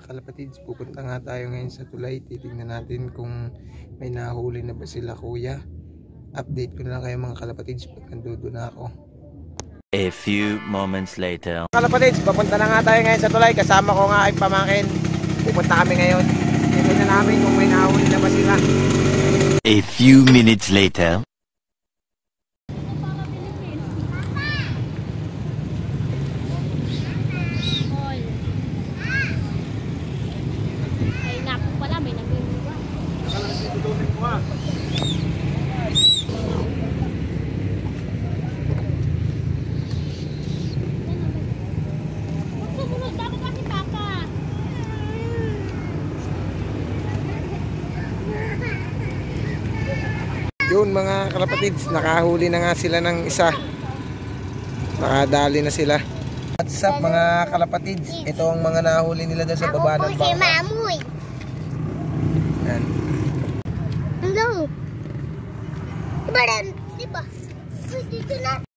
mga kalapatids, pupunta nga tayo ngayon sa tulay. Titingnan natin kung may nahuli na ba sila kuya. Update ko na lang kayo mga kalapatids pag nandoon na ako. A few moments later. Kalapatids, papunta na nga tayo ngayon sa tulay. Kasama ko nga ay pamangkin. Pupunta kami ngayon. Titingnan namin kung may nahuli na ba sila. A few minutes later. Yun mga kalapatids, nakahuli na nga sila ng isa. Nakadali na sila. What's up mga kalapatids? Ito ang mga nahuli nila doon sa baba ng bangka. Yan. Hello. Diba? Dito na.